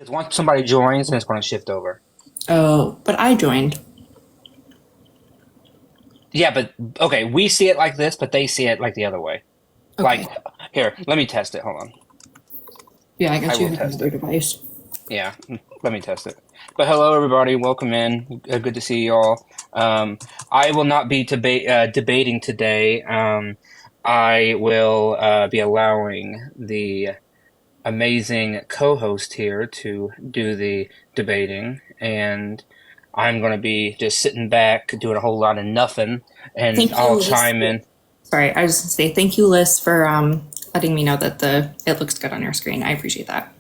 Once somebody joins, then it's going to shift over. Oh, but I joined. Yeah, but okay, we see it like this, but they see it like the other way. Like, Okay. here, let me test it. Hold on. Yeah, I I guess you will have test another it. device. Yeah, let me test it. But hello, everybody. Welcome in. Good to see you all. I will not be debating today. I will be allowing the amazing co-host here to do the debating, and I'm going to be just sitting back doing a whole lot of nothing, and Thank you, I'll Liz. chime in. Sorry, I was just gonna say thank you, Liz, for letting me know that the it looks good on your screen. I appreciate that.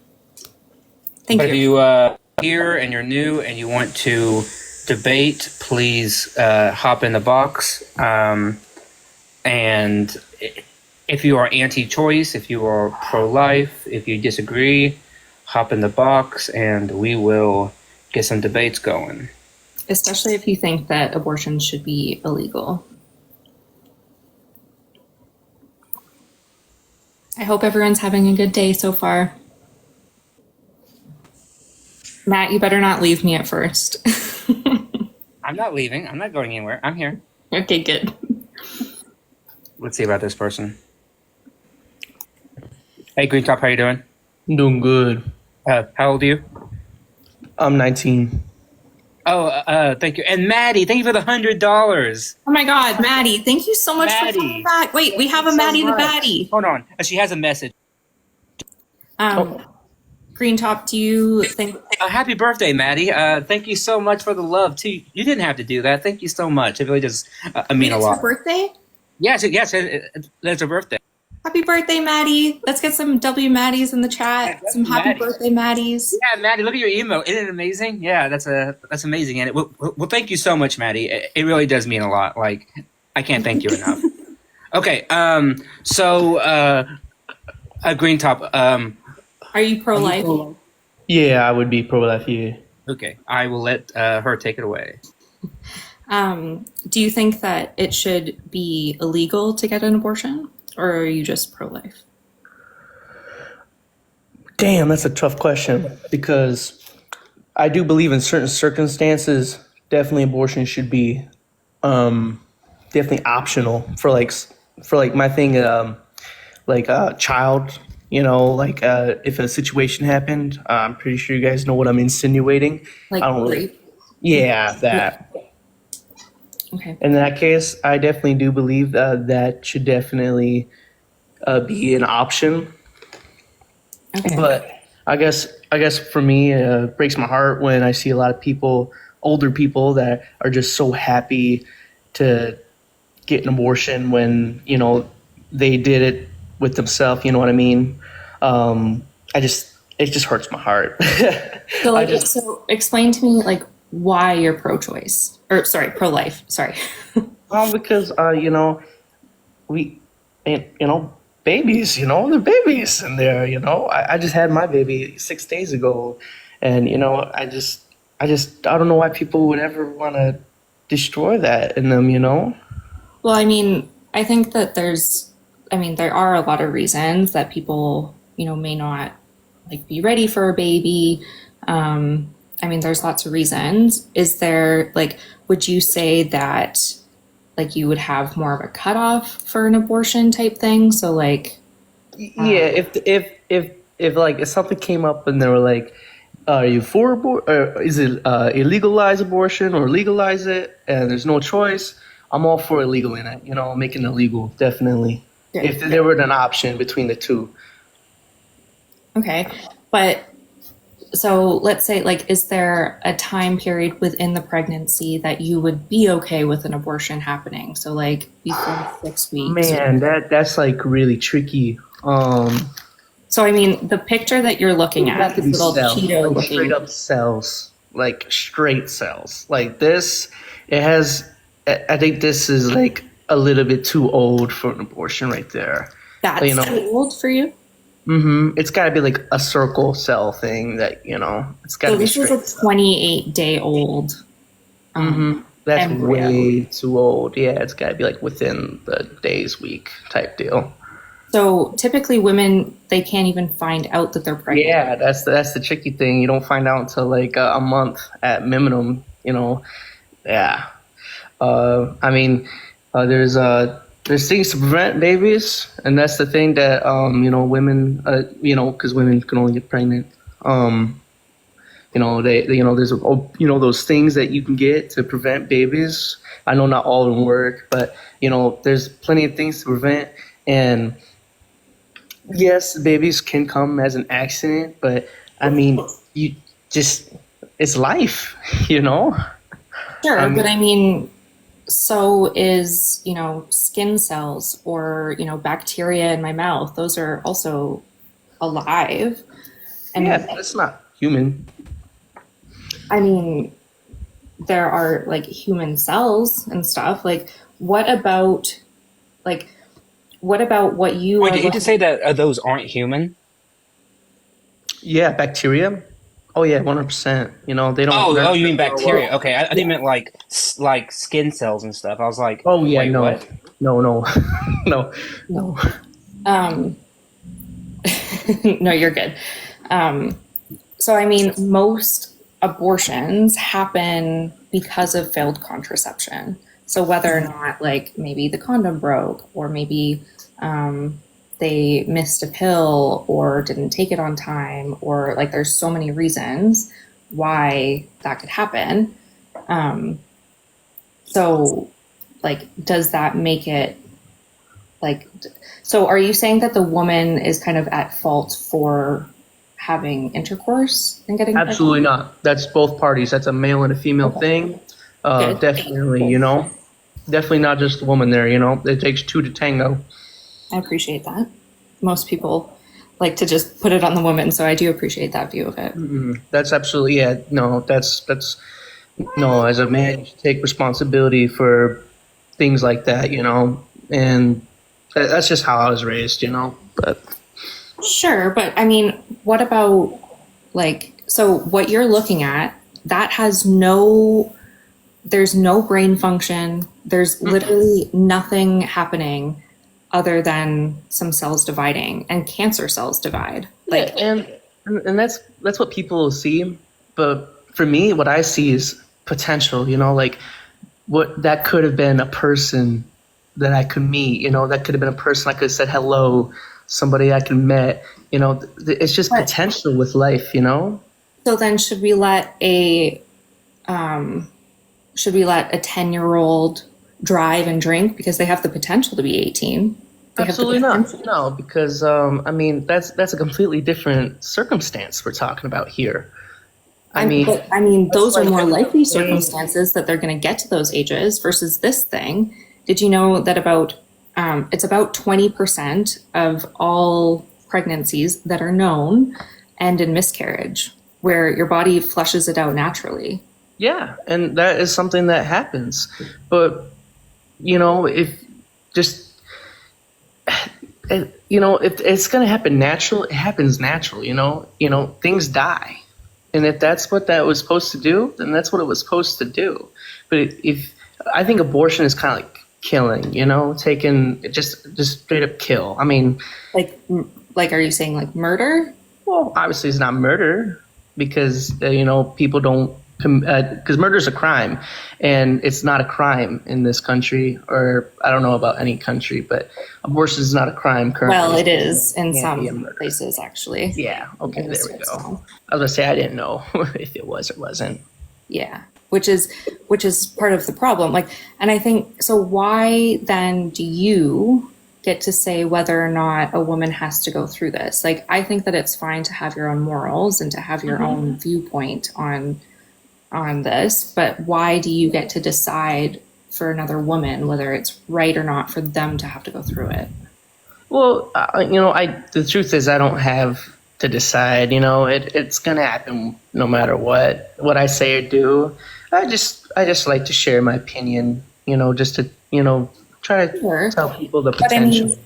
Thank But if you. you here and you're new and you want to debate, please hop in the box. And if you are anti-choice, if you are pro-life, if you disagree, hop in the box, and we will get some debates going. Especially if you think that abortion should be illegal. I hope everyone's having a good day so far. Matt, you better not leave me at first. I'm not leaving. I'm not going anywhere. I'm here. Okay, good. Let's see about this person. Hey, Green Top, how you doing? I'm doing good. How old are you? I'm 19. Oh, thank you. And Maddie, thank you for the $100. Oh my God, Maddie, thank you so much for coming Maddie, back. Wait, we have a so Maddie the much. Baddie. Hold on. She has a message. Um, Green Top, do you think Happy birthday, Maddie. Thank you so much for the love, too. You didn't have to do that. Thank you so much. It really does mean a it's her lot. birthday? Yes, that's her birthday. Happy birthday, Maddie. Let's get some W Maddies in the chat. Yeah, Some happy Maddie. birthday Maddies. Yeah, Maddie, look at your email. Isn't it amazing? Yeah, that's amazing. And well, thank you so much, Maddie. It really does mean a lot. Like, I can't thank you enough. Okay, so Green Top, Are you pro life? Yeah, I would be pro-life here. okay, I will let her take it away. Do you think that it should be illegal to get an abortion? Or are you just pro life? Damn, that's a tough question because I do believe in certain circumstances, definitely abortion should be definitely optional for like my thing, like a child. Like if a situation happened, I'm pretty sure you guys know what I'm insinuating. Like I don't really. rape? Yeah, that. Okay. In that case, I definitely do believe that should definitely be an option. Okay. But I guess for me, it breaks my heart when I see a lot of people, older people, that are just so happy to get an abortion when they did it with themselves. You know what I mean? It just hurts my heart. So I like just so explain to me like why you're pro choice. Or sorry, pro life. Sorry. because we and babies, they're babies, and I just had my baby 6 days ago, and I don't know why people would ever want to destroy that in them. Well, I mean, I think that there are a lot of reasons that people, may not like be ready for a baby. I mean, there's lots of reasons. Is there like, would you say that like you would have more of a cutoff for an abortion type thing? So like, Yeah, if like if something came up and they were like, are you for or is it illegalize abortion or legalize it, and there's no choice, I'm all for illegal in it, making it legal, definitely. yeah, If there were an option between the two. okay, but so let's say like, is there a time period within the pregnancy that you would be okay with an abortion happening? So like before 6 weeks. Man, that's like really tricky. So I mean, the picture that you're It looking would have at, to this be little cells, Cheeto like straight looking. up cells, like straight cells. Like this, it has. I think this is like a little bit too old for an abortion right there. That's too old for you. It's got to be like a circle cell thing it's got So to be this is straight. a 28-day-old That's embryo. way too old. Yeah, it's got to be like within the days, week type deal. So typically women, they can't even find out that they're pregnant. Yeah, that's the tricky thing. You don't find out until like a month at minimum. Yeah. I mean, there's things to prevent babies, and that's the thing that women because women can only get pregnant. Um, there's those things that you can get to prevent babies. I know not all of them work, but there's plenty of things to prevent. And yes, babies can come as an accident, but I mean, you just it's life, you know. I Sure, but mean, I mean, so is, skin cells or, bacteria in my mouth. Those are also alive. yeah, And that's not human. I mean, there are like human cells and stuff. Like, what about what you Wait, are did you just looking? say that those aren't human? Yeah, bacteria. Oh yeah, 100%. They don't. Oh, None oh, of you mean them grow bacteria? up. Okay, I Yeah. didn't mean like like skin cells and stuff. I was like, Oh yeah, wait, no, what? no, no, no. Um, no, you're good. Um, so, I mean, most abortions happen because of failed contraception. So, whether or not, like, maybe the condom broke, or maybe they missed a pill or didn't take it on time, or like, there's so many reasons why that could happen. Um, so, like, does that make it like, so are you saying that the woman is kind of at fault for having intercourse and getting Absolutely pregnant? not. That's both parties. That's a male and a female Okay, thing. good. Definitely, definitely not just the woman there. It takes two to tango. I appreciate that. Most people like to just put it on the woman, so I do appreciate that view of it. That's absolutely, yeah. No, that's no. As a man, you should take responsibility for things like that. And that's just how I was raised. But Sure, but I mean, what about like, so what you're looking at, that has no, there's no brain function. There's literally nothing happening other than some cells dividing, and cancer cells divide. yeah, Like, and that's what people see. But for me, what I see is potential. Like what that could have been a person that I could meet. That could have been a person I could have said hello, somebody I could met. It's just but potential with life. so then should we let a 10-year-old drive and drink because they have the potential to be 18? They have the Absolutely not. potential. No, because I mean that's a completely different circumstance we're talking about here. I mean, But I mean, that's those are like more likely saying, circumstances that they're going to get to those ages versus this thing. Did you know that it's about 20% of all pregnancies that are known end in miscarriage, where your body flushes it out naturally? yeah, and that is something that happens. But if just if it's gonna happen natural, it happens natural. Things die, and if that's what that was supposed to do, then that's what it was supposed to do. But if I think abortion is kind of like killing, taking just straight up kill. I mean, Like, like, are you saying like murder? well, obviously it's not murder because people don't because murder is a crime, and it's not a crime in this country, or I don't know about any country, but abortion is not a crime Well, currently. it is in It can't be a some murder. places, actually, Yeah. Okay. in the There we states go. now. I was gonna say I didn't know if it was or wasn't. Yeah, which is part of the problem. Like, and I think so. Why then do you get to say whether or not a woman has to go through this? Like, I think that it's fine to have your own morals and to have your own viewpoint on this, but why do you get to decide for another woman whether it's right or not for them to have to go through it? Well, I the truth is I don't have to decide. It's gonna happen no matter what I say or do. I just like to share my opinion. Just to try to Sure, tell people the but I potential. mean,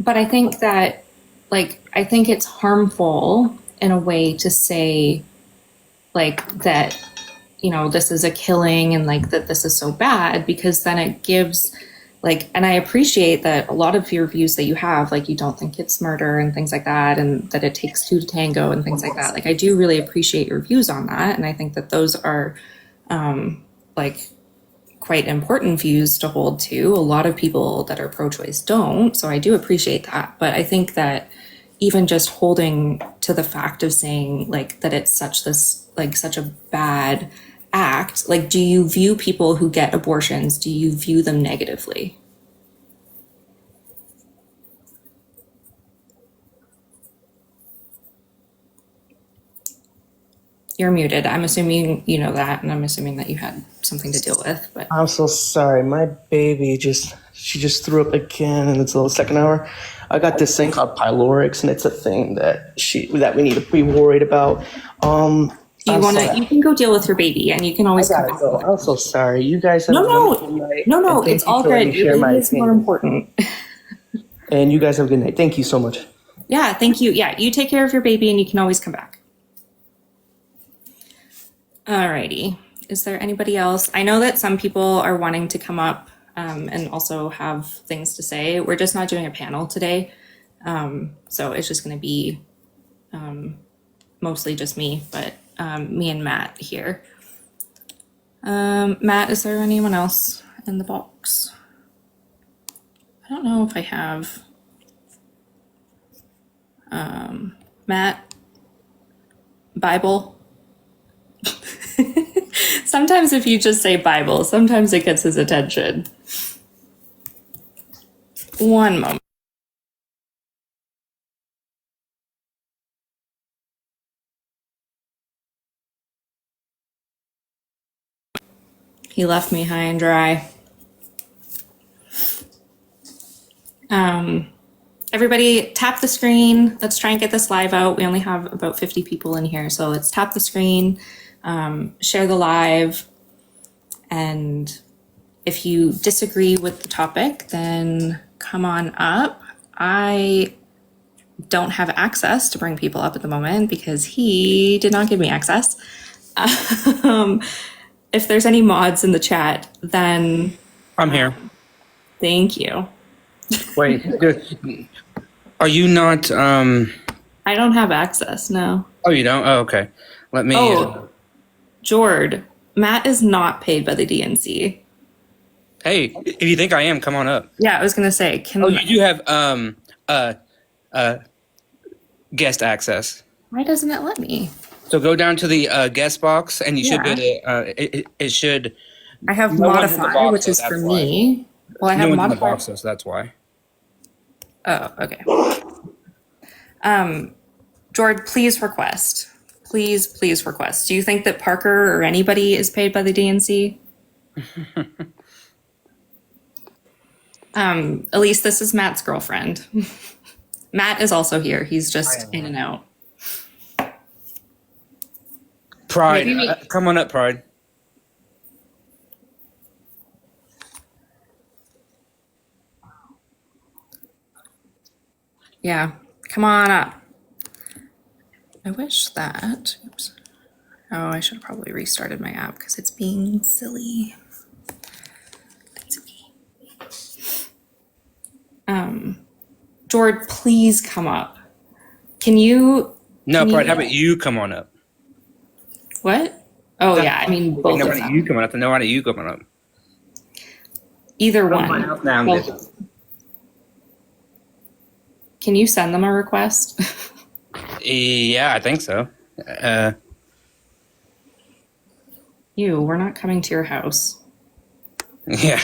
but I think that, like, I think it's harmful in a way to say like that, this is a killing and like that this is so bad, because then it gives like, and I appreciate that a lot of your views that you have, like you don't think it's murder and things like that, and that it takes two to tango and things like that. Like, I do really appreciate your views on that. And I think that those are like quite important views to hold to. A lot of people that are pro-choice don't. So I do appreciate that. But I think that even just holding to the fact of saying like that it's such a bad act, like, do you view people who get abortions, do you view them negatively? You're muted. I'm assuming you know that, and I'm assuming that you had something to deal with, but I'm so sorry. My baby she just threw up again, and it's the second hour. I got this thing called pylorix, and it's a thing that we need to be worried about. you can go deal with your baby, and you can always come back. Go. I'm so sorry. You guys have a wonderful night. No, it's all good. Your baby is more important. And you guys have a good night. Thank you so much. Yeah, thank you. Yeah, you take care of your baby, and you can always come back. Alrighty. Is there anybody else? I know that some people are wanting to come up and also have things to say. We're just not doing a panel today. So it's just going to be mostly just me, but me and Matt here. Matt, is there anyone else in the box? I don't know if I have. Matt, Bible. Sometimes if you just say Bible, sometimes it gets his attention. One moment. He left me high and dry. Everybody tap the screen. Let's try and get this live out. We only have about 50 people in here, so let's tap the screen, share the live, and if you disagree with the topic, then come on up. I don't have access to bring people up at the moment because he did not give me access. If there's any mods in the chat, then I'm here. thank you. Wait, are you not? I don't have access, no. Oh, you don't? Oh, okay. Let me. Oh, Jord, Matt is not paid by the DNC. Hey, if you think I am, come on up. Yeah, I was gonna say, Oh, you do have guest access. why doesn't it let me? So go down to the guest box, and you should be able to. It should. I have No one's in the modify, box, which so is for that's why. me. Well, I have No one's in the modify. box, so that's why. Oh, okay. Jord, please request. Please request. Do you think that Parker or anybody is paid by the DNC? Elise, this is Matt's girlfriend. Matt is also here. He's just in and out. Pride, Maybe- come on up, Pride. Yeah, come on up. I wish that. Oops. Oh, I should have probably restarted my app because it's being silly. That's okay. Jord, please come up. Can you? No, can Pride. you- How about you come on up? What? Oh yeah, I mean both No, of why don't them. you come on up? No, why don't you come on up? Either Come on one. up now, Well, bitch. can you send them a request? Yeah, I think so. We're not coming to your house. Yeah.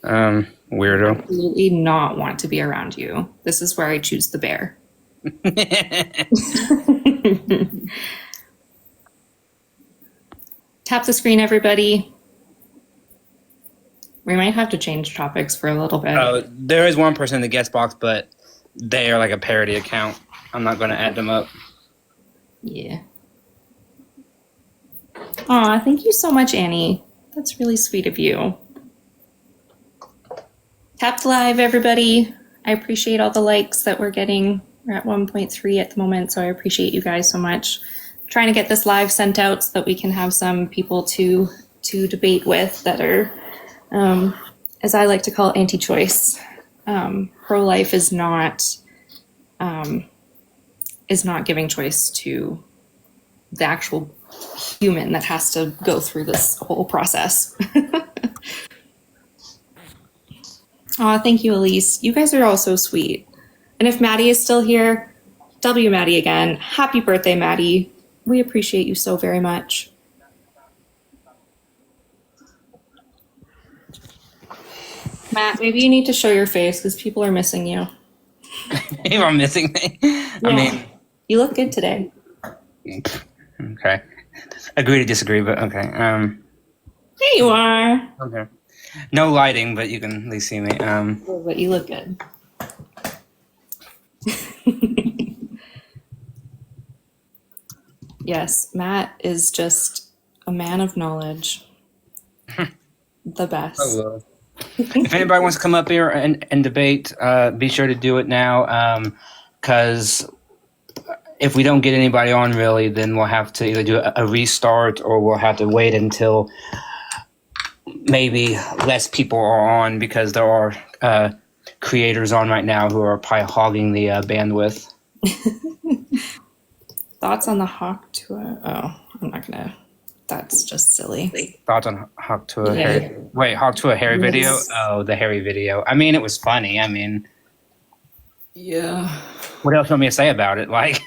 Weirdo. Absolutely not want to be around you. This is where I choose the bear. Tap the screen, everybody. We might have to change topics for a little bit. There is one person in the guest box, but they are like a parody account. I'm not going to add them up. Yeah. Aw, thank you so much, Annie. That's really sweet of you. Tap to live, everybody. I appreciate all the likes that we're getting. We're at 1.3 at the moment, so I appreciate you guys so much. Trying to get this live sent out so that we can have some people to debate with that are as I like to call it, anti-choice. Pro-life is not giving choice to the actual human that has to go through this whole process. Aw, thank you, Elise. You guys are all so sweet. And if Maddie is still here, W Maddie again. Happy birthday, Maddie. We appreciate you so very much. Matt, maybe you need to show your face because people are missing you. People are missing me. I mean, you look good today. okay. Agree to disagree, but okay. There you are. Okay. No lighting, but you can at least see me. But you look good. Yes, Matt is just a man of knowledge. The best. Hello. If anybody wants to come up here and debate, be sure to do it now. Because if we don't get anybody on, really, then we'll have to either do a restart or we'll have to wait until maybe less people are on, because there are creators on right now who are probably hogging the bandwidth. Thoughts on the Hawk tour? Oh, I'm not gonna. That's just silly. Thoughts on Hawk to a Harry? Wait, Hawk to a Harry video? Oh, the Harry video. I mean, it was funny. I mean, yeah. What else do you want me to say about it? Like,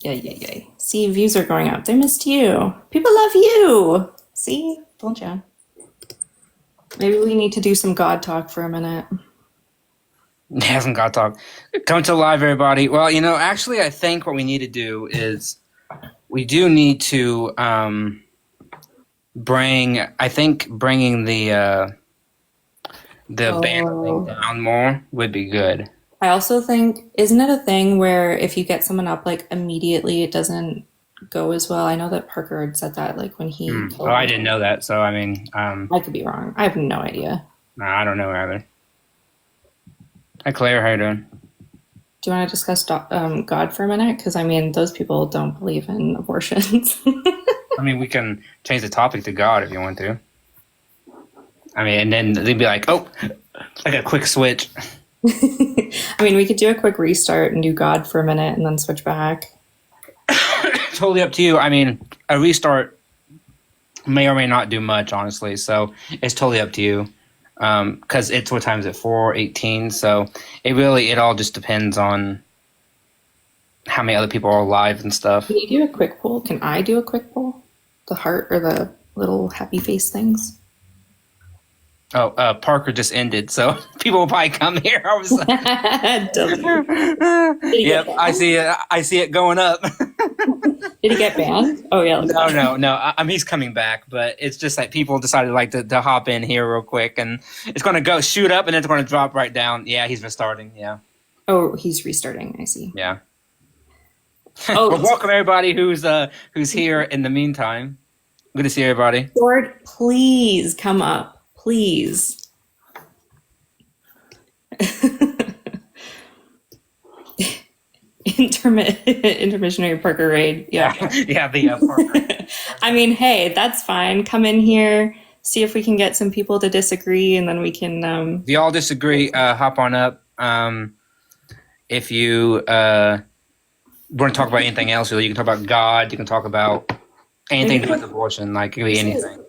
yeah. See, views are going up. They missed you. People love you. See, told ya. Maybe we need to do some God talk for a minute. hasn't got talk. Come to live, everybody. Well, actually, I think what we need to do is we do need to bringing the banner link down more would be good. I also think, isn't it a thing where if you get someone up like immediately, it doesn't go as well? I know that Parker had said that like when he. Oh, I didn't know that. So I mean, I could be wrong. I have no idea. No, I don't know either. Hi, Claire. How you doing? Do you want to discuss God for a minute? Because I mean, those people don't believe in abortions. I mean, we can change the topic to God if you want to. I mean, and then they'd be like, "Oh, like a quick switch." I mean, we could do a quick restart and do God for a minute and then switch back. Totally up to you. I mean, a restart may or may not do much, honestly. So it's totally up to you. Because what time is it? 4:18. So it all just depends on how many other people are alive and stuff. Can you do a quick poll? Can I do a quick poll? The heart or the little happy face things? Oh, Parker just ended, so people will probably come here. I was like, yep, I see it. I see it going up. Did he get banned? Oh yeah. No. He's coming back, but it's just like people decided like to hop in here real quick, and it's going to go shoot up, and then it's going to drop right down. Yeah, he's restarting. Yeah. Oh, he's restarting. I see. Yeah. Oh, well, welcome everybody who's here in the meantime. Good to see everybody. Lord, please come up. Please. Intermissionary Parker raid. Yeah. Yeah, the Parker. I mean, hey, that's fine. Come in here, see if we can get some people to disagree, and then we can. If you all disagree, hop on up. If you want to talk about anything else, really, you can talk about God. You can talk about anything to do with abortion. Like, it could be anything.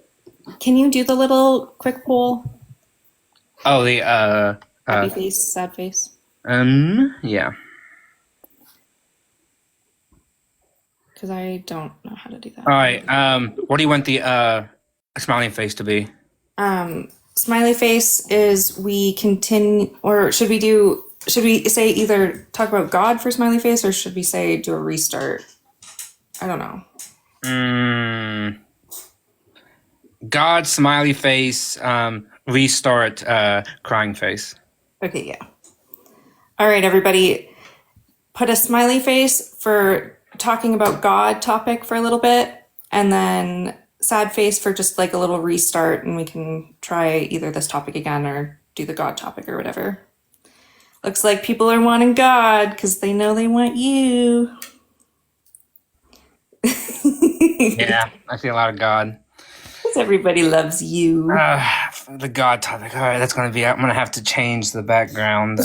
Can you do the little quick poll? Oh, the happy face, sad face. Yeah. Because I don't know how to do that. All right. What do you want the smiling face to be? Smiley face is we continue, or should we say either talk about God for smiley face, or should we say do a restart? I don't know. God, smiley face, restart, crying face. Okay, yeah. All right, everybody. Put a smiley face for talking about God topic for a little bit, and then sad face for just like a little restart, and we can try either this topic again or do the God topic or whatever. Looks like people are wanting God because they know they want you. Yeah, I see a lot of God. everybody loves you. The God topic. All right, that's gonna be. I'm gonna have to change the background.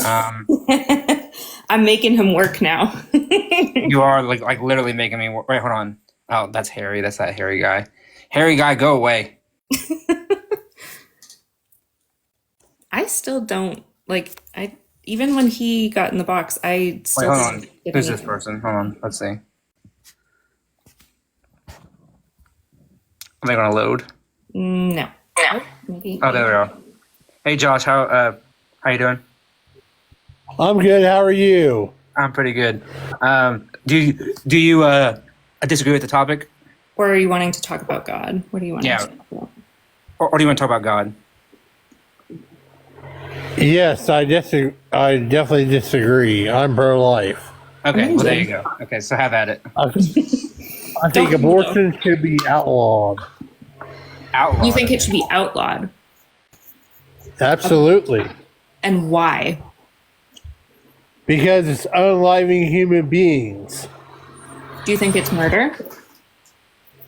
I'm making him work now. You are like literally making me. Wait, hold on. Oh, that's Harry. That's that Harry guy. Harry guy, go away. I still don't like. I even when he got in the box, I Wait, still hold didn't on. get Who's this anything. person? Hold on. Let's see. Are they gonna load? No. Oh, maybe. Oh, there we go. Hey, Josh. How you doing? I'm good. How are you? I'm pretty good. Do you disagree with the topic? Or are you wanting to talk about God? What do you want Yeah. to talk about? Or do you want to talk about God? Yes, I definitely disagree. I'm pro-life. Okay, well there you go. Okay, so have at it. I think abortion should be outlawed. Outlaw. You think it should be outlawed? Absolutely. And why? Because it's unliving human beings. Do you think it's murder?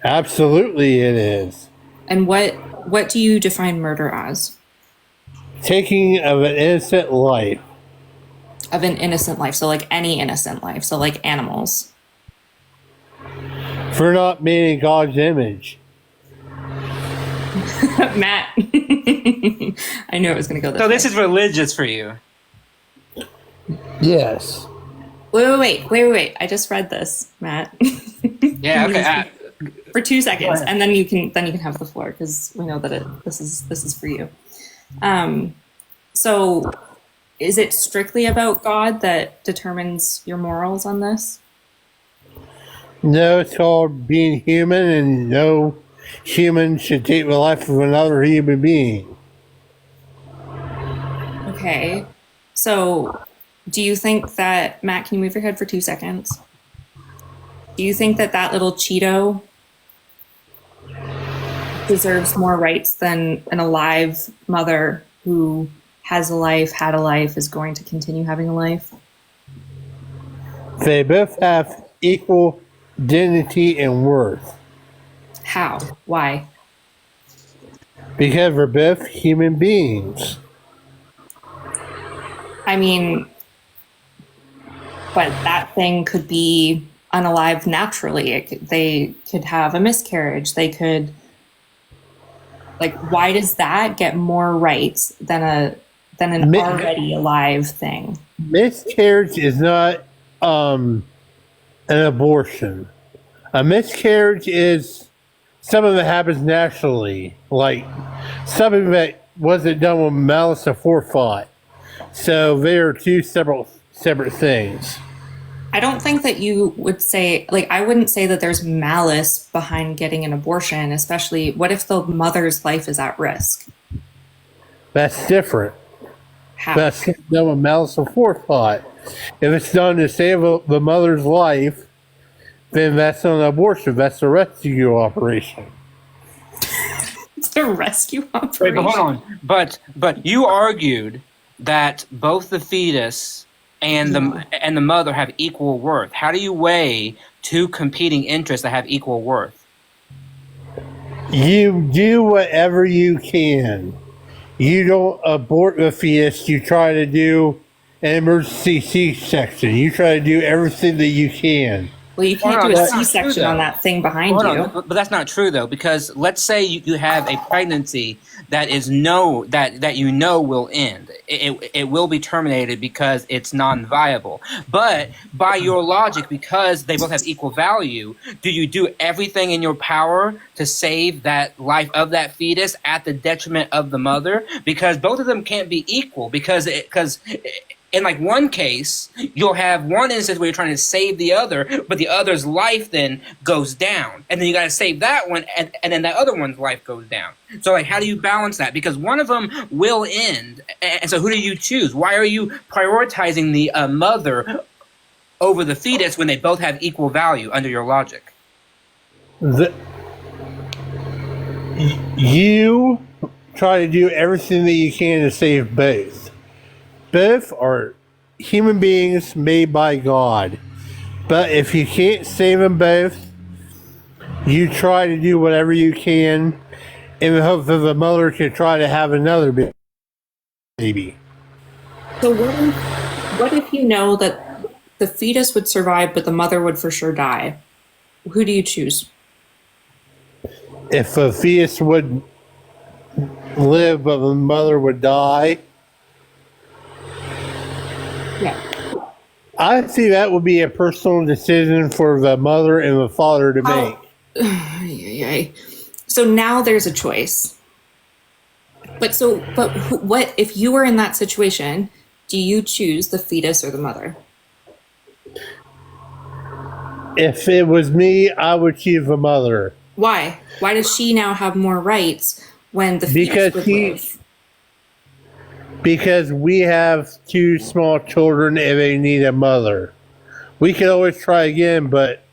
Absolutely it is. And what do you define murder as? Taking of an innocent life. Of an innocent life, so like any innocent life, so like animals. For not made in God's image. Matt. I knew it was going to go this So way. this is religious for you. Yes. Wait. I just read this, Matt. Yeah. Okay. For 2 seconds, and then you can have the floor because we know that this is for you. So is it strictly about God that determines your morals on this? No, it's called being human, and no human should take the life of another human being. Okay. So do you think that, Matt, can you move your head for 2 seconds? Do you think that little Cheeto deserves more rights than an alive mother who has a life, had a life, is going to continue having a life? They both have equal dignity and worth. How? Why? Because we're both human beings. I mean, but that thing could be unalive naturally. They could have a miscarriage. They could, like, why does that get more rights than an already alive thing? Miscarriage is not an abortion. A miscarriage is something that happens naturally, like something that wasn't done with malice aforethought. So they are two separate things. I don't think that you would say, like, I wouldn't say that there's malice behind getting an abortion, especially what if the mother's life is at risk? That's different. How? That's done with malice aforethought. If it's done to save the mother's life, then that's not an abortion. That's a rescue operation. It's a rescue Wait, operation. but hold on. But you argued that both the fetus and the mother have equal worth. How do you weigh two competing interests that have equal worth? You do whatever you can. You don't abort the fetus. You try to do an emergency C-section. You try to do everything that you can. Well, you can't Hold do on, a that's not C-section true, though. on that thing behind Hold you. on, but that's not true though, because let's say you have a pregnancy that you know will end. It will be terminated because it's non-viable. But by your logic, because they both have equal value, do you do everything in your power to save that life of that fetus at the detriment of the mother? Because both of them can't be equal. Because in like one case, you'll have one instance where you're trying to save the other, but the other's life then goes down. And then you got to save that one, and then that other one's life goes down. So, like, how do you balance that? Because one of them will end. And so who do you choose? Why are you prioritizing the mother over the fetus when they both have equal value under your logic? You try to do everything that you can to save both. Both are human beings made by God. But if you can't save them both, you try to do whatever you can in the hope that the mother can try to have another baby. So what if you know that the fetus would survive, but the mother would for sure die? Who do you choose? If a fetus would live but the mother would die, Yeah. I see that would be a personal decision for the mother and the father to make. So now there's a choice. What if you were in that situation? Do you choose the fetus or the mother? If it was me, I would choose the mother. Why? Why does she now have more rights when the Because fetus would he- live? Because we have two small children and they need a mother. We can always try again, but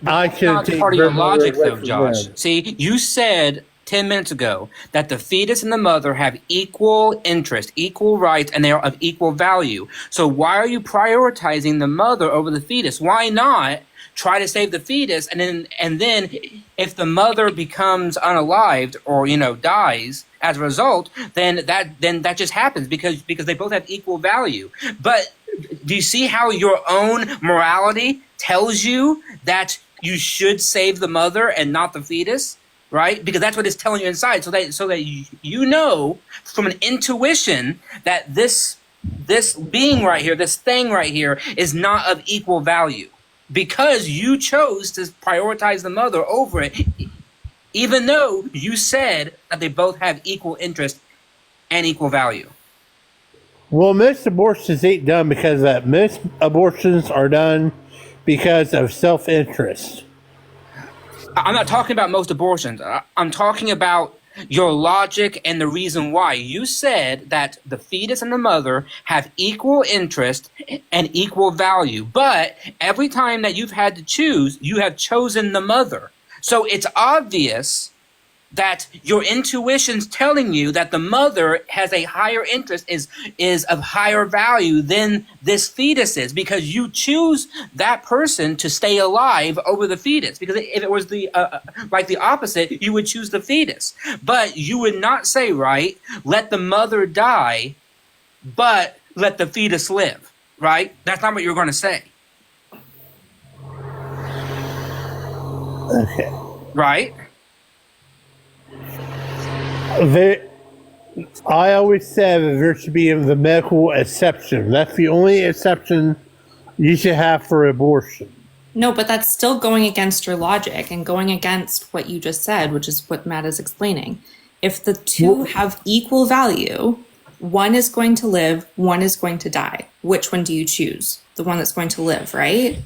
I can Not take part of your their mother logic, away though, from Josh. them. See, you said 10 minutes ago that the fetus and the mother have equal interest, equal rights, and they are of equal value. So why are you prioritizing the mother over the fetus? Why not try to save the fetus, and then if the mother becomes unalived or dies as a result, then that just happens because they both have equal value. But do you see how your own morality tells you that you should save the mother and not the fetus, right? Because that's what it's telling you inside, so that you know from an intuition that this being right here, this thing right here, is not of equal value because you chose to prioritize the mother over it, even though you said that they both have equal interest and equal value. Well, most abortions ain't done because of that. Most abortions are done because of self-interest. I'm not talking about most abortions. I'm talking about your logic and the reason why. You said that the fetus and the mother have equal interest and equal value, but every time that you've had to choose, you have chosen the mother. So it's obvious that your intuition's telling you that the mother has a higher interest, is of higher value than this fetus is, because you choose that person to stay alive over the fetus. Because if it was the opposite, you would choose the fetus. But you would not say, right, let the mother die, but let the fetus live, right? That's not what you're going to say. Okay. Right? I always said that there should be the medical exception. That's the only exception you should have for abortion. No, but that's still going against your logic and going against what you just said, which is what Matt is explaining. If the two have equal value, one is going to live, one is going to die. Which one do you choose? The one that's going to live, right?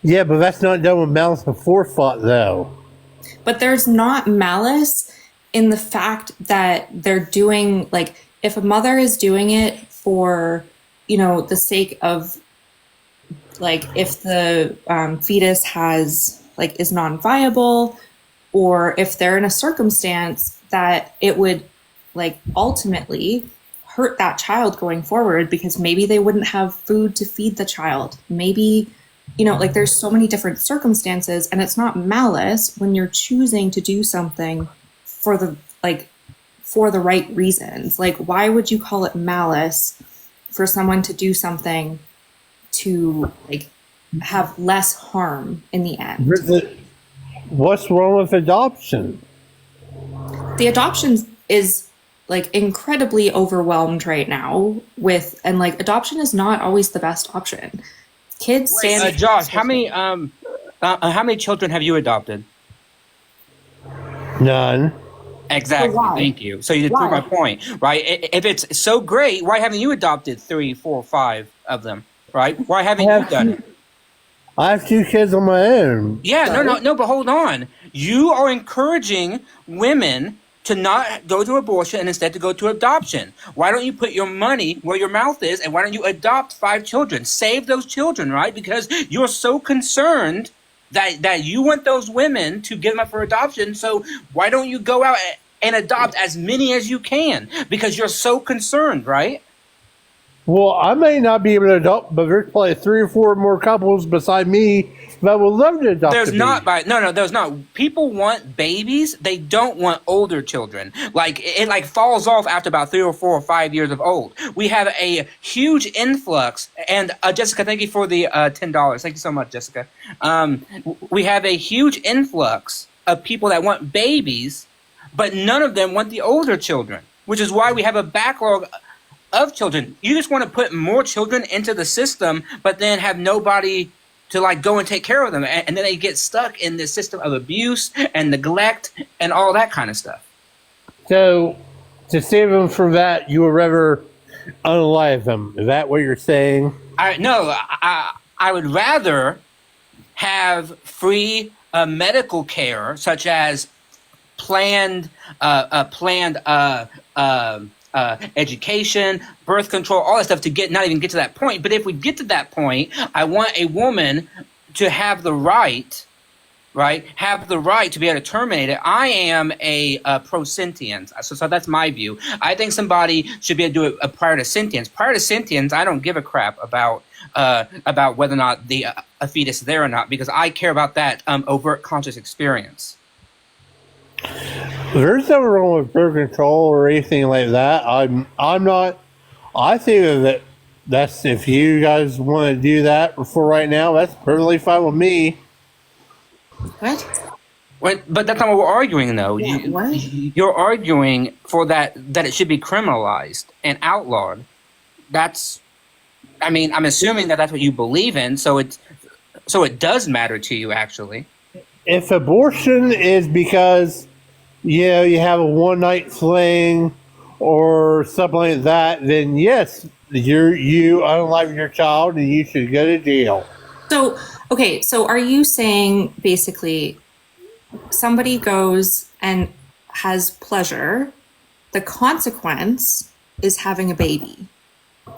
Yeah, but that's not done with malice aforethought, though. But there's not malice in the fact that they're doing, like, if a mother is doing it for, the sake of, like, if the fetus is non-viable, or if they're in a circumstance that it would, like, ultimately hurt that child going forward because maybe they wouldn't have food to feed the child. Maybe, there's so many different circumstances, and it's not malice when you're choosing to do something for the right reasons. Like, why would you call it malice for someone to do something to, like, have less harm in the end? What's wrong with adoption? The adoption is, like, incredibly overwhelmed right now with, and, like, adoption is not always the best option. Kids stand. Josh, how many children have you adopted? None. Exactly. So why? Thank you. So you just proved my point, right? If it's so great, why haven't you adopted 3, 4, 5 of them, right? Why haven't you done it? I have 2 kids on my own. Yeah, no, but hold on. You are encouraging women to not go to abortion and instead to go to adoption. Why don't you put your money where your mouth is, and why don't you adopt 5 children? Save those children, right? Because you're so concerned that you want those women to give them up for adoption. So why don't you go out and adopt as many as you can? Because you're so concerned, right? Well, I may not be able to adopt, but there's probably 3 or 4 more couples beside me but would love to adopt There's a not baby. no, there's not. People want babies. They don't want older children. Like it like falls off after about 3 or 4 or 5 years of old. We have a huge influx. And Jessica, thank you for the $10. Thank you so much, Jessica. We have a huge influx of people that want babies, but none of them want the older children, which is why we have a backlog of children. You just want to put more children into the system, but then have nobody to like go and take care of them, and then they get stuck in this system of abuse and neglect and all that kind of stuff. So, to save them from that, you would rather unalive them. Is that what you're saying? I would rather have free medical care, such as planned education, birth control, all that stuff to not even get to that point. But if we get to that point, I want a woman to have the right, have the right to be able to terminate it. I am a pro-sentience, so that's my view. I think somebody should be able to do it prior to sentience. Prior to sentience, I don't give a crap about whether or not a fetus is there or not, because I care about that overt conscious experience. There's nothing wrong with birth control or anything like that. I'm not. I think that's if you guys want to do that for right now, that's perfectly fine with me. What? But that's not what we're arguing, though. Yeah, what? You're arguing for that it should be criminalized and outlawed. I'm assuming that's what you believe in. So it does matter to you, actually. If abortion is because you have a one night fling or something like that, then yes, you unalive your child and you should go to jail. So, okay, so are you saying basically somebody goes and has pleasure, the consequence is having a baby,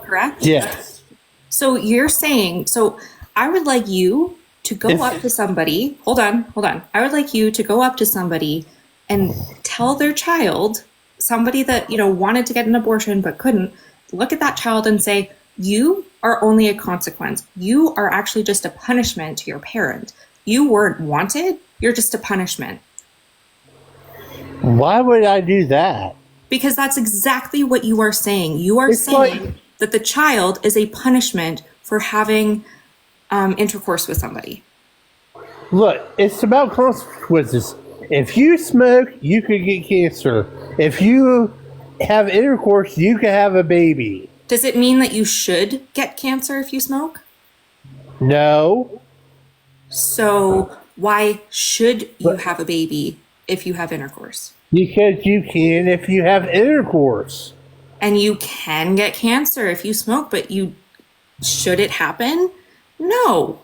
correct? Yes. So you're saying, so I would like you to go up to somebody, hold on. I would like you to go up to somebody and tell their child, somebody that, wanted to get an abortion but couldn't, look at that child and say, you are only a consequence. You are actually just a punishment to your parent. You weren't wanted. You're just a punishment. Why would I do that? Because that's exactly what you are saying. You are saying that the child is a punishment for having intercourse with somebody. Look, it's about consequences. If you smoke, you could get cancer. If you have intercourse, you can have a baby. Does it mean that you should get cancer if you smoke? No. So why should you have a baby if you have intercourse? Because you can if you have intercourse. And you can get cancer if you smoke, but should it happen? No.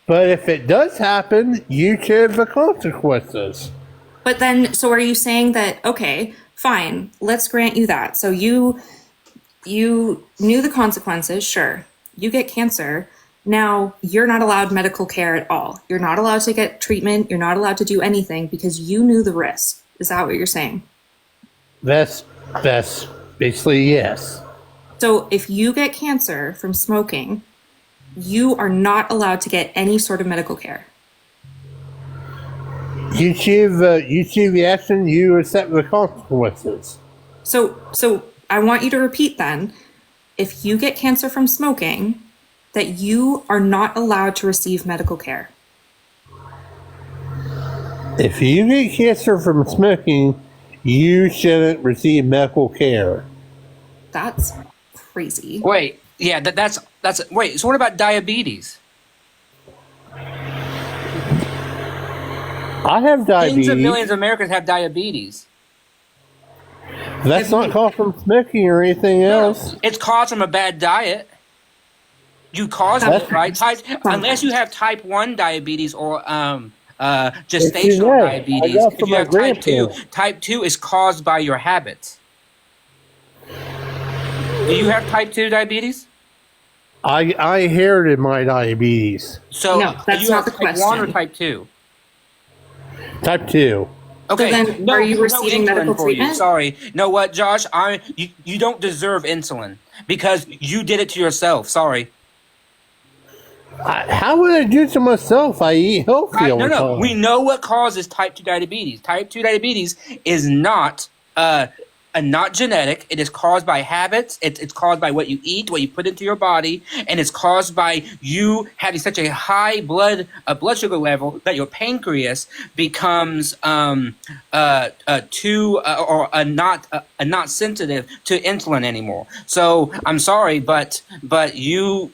But if it does happen, you should have the consequences. But then, so are you saying that, okay, fine, let's grant you that. So you knew the consequences, sure. You get cancer. Now you're not allowed medical care at all. You're not allowed to get treatment. You're not allowed to do anything because you knew the risk. Is that what you're saying? That's basically yes. So if you get cancer from smoking, you are not allowed to get any sort of medical care. You achieve the action, you accept the consequences. So I want you to repeat then, if you get cancer from smoking, that you are not allowed to receive medical care. If you get cancer from smoking, you shouldn't receive medical care. That's crazy. Wait, yeah, that's wait. So what about diabetes? I have diabetes. Tens of millions of Americans have diabetes. That's not caused from smoking or anything else. It's caused from a bad diet. You cause it, right? Unless you have type 1 diabetes or gestational diabetes. If you have type 2 is caused by your habits. Do you have type 2 diabetes? I inherited my diabetes. So no, that's you not have the type question. 1 or type 2? Type 2. Okay, so then are you receiving medical treatment? Sorry. You know what, Josh? You don't deserve insulin because you did it to yourself. Sorry. How would I do it to myself? I eat healthy all the No. time. We know what causes type 2 diabetes. Type 2 diabetes is not genetic. It is caused by habits. It's caused by what you eat, what you put into your body, and it's caused by you having such a high blood sugar level that your pancreas becomes not sensitive to insulin anymore. So I'm sorry, but you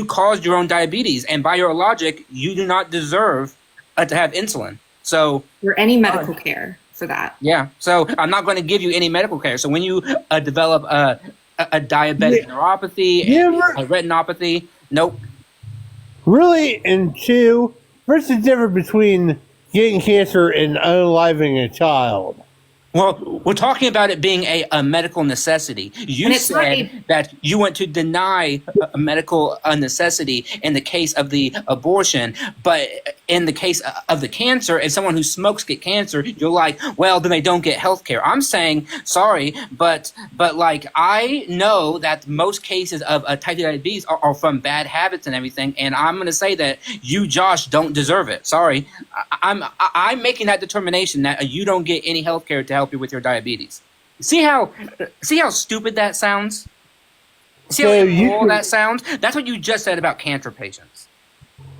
caused your own diabetes, and by your logic, you do not deserve to have insulin. So Or any medical care for that. yeah, so I'm not going to give you any medical care. So when you develop a diabetic neuropathy, a retinopathy, nope. Really? And two, what's the difference between getting cancer and unaliving a child? Well, we're talking about it being a medical necessity. You said that you want to deny a medical necessity in the case of the abortion, but in the case of the cancer, if someone who smokes get cancer, you're like, well, then they don't get health care. I'm saying, sorry, but like, I know that most cases of type 2 diabetes are from bad habits and everything, and I'm going to say that you, Josh, don't deserve it. Sorry. I'm making that determination that you don't get any health care to help you with your diabetes. See how stupid that sounds? See how immoral that sounds? That's what you just said about cancer patients.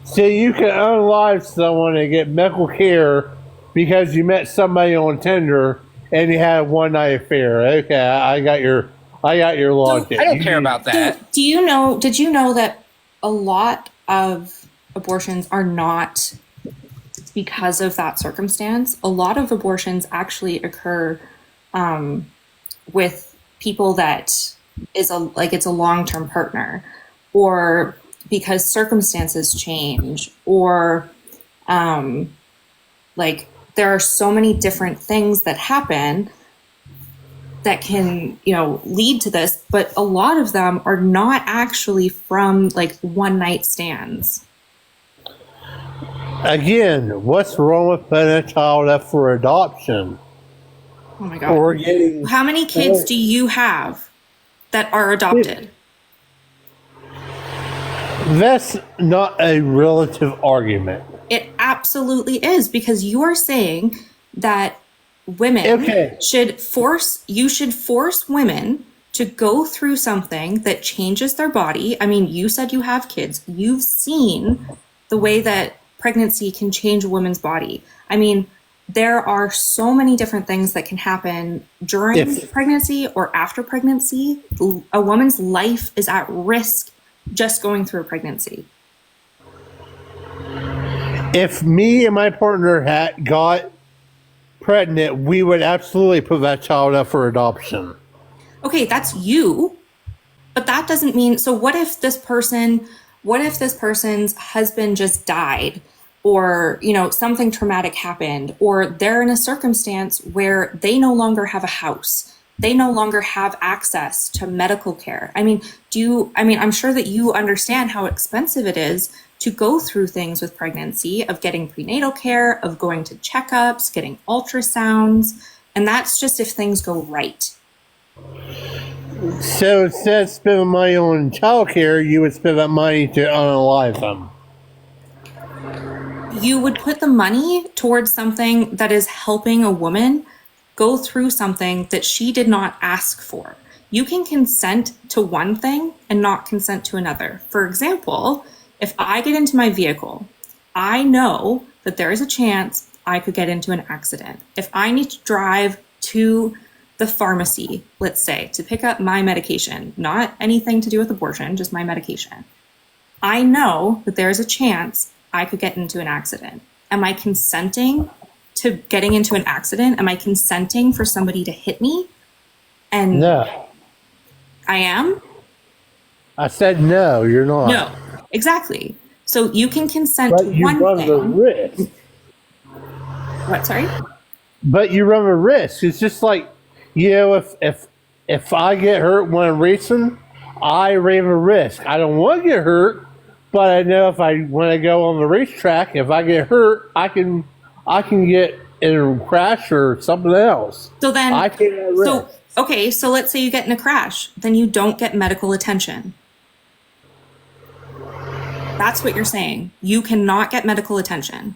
So you can unalive someone and get medical care because you met somebody on Tinder and you had a one-night affair. Okay, I got your logic. I don't care about that. Did you know that a lot of abortions are not because of that circumstance? A lot of abortions actually occur with people that it's a long-term partner, or because circumstances change, or like there are so many different things that happen that can, lead to this, but a lot of them are not actually from like one night stands. Again, what's wrong with putting a child up for adoption? Oh my God. Or getting, how many kids do you have that are adopted? That's not a relative argument. It absolutely is, because you are saying that women should force women to go through something that changes their body. I mean, you said you have kids. You've seen the way that pregnancy can change a woman's body. I mean, there are so many different things that can happen during pregnancy or after pregnancy. A woman's life is at risk just going through a pregnancy. If me and my partner had got pregnant, we would absolutely put that child up for adoption. Okay, that's you. But that doesn't mean, so what if this person's husband just died, or, something traumatic happened, or they're in a circumstance where they no longer have a house. They no longer have access to medical care. I mean, I'm sure that you understand how expensive it is to go through things with pregnancy, of getting prenatal care, of going to checkups, getting ultrasounds, and that's just if things go right. So instead of spending money on childcare, you would spend that money to unalive them. You would put the money towards something that is helping a woman go through something that she did not ask for. You can consent to one thing and not consent to another. For example, if I get into my vehicle, I know that there is a chance I could get into an accident. If I need to drive to the pharmacy, let's say, to pick up my medication, not anything to do with abortion, just my medication, I know that there is a chance I could get into an accident. Am I consenting to getting into an accident? Am I consenting for somebody to hit me? And no. I am? I said no, you're not. No, exactly. So you can consent to one thing. But you run the risk. What, sorry? But you run a risk. It's just like, if I get hurt when I'm racing, I run a risk. I don't want to get hurt, but I know when I go on the racetrack, if I get hurt, I can get in a crash or something else. So then, I take that risk. So let's say you get in a crash, then you don't get medical attention. That's what you're saying. You cannot get medical attention.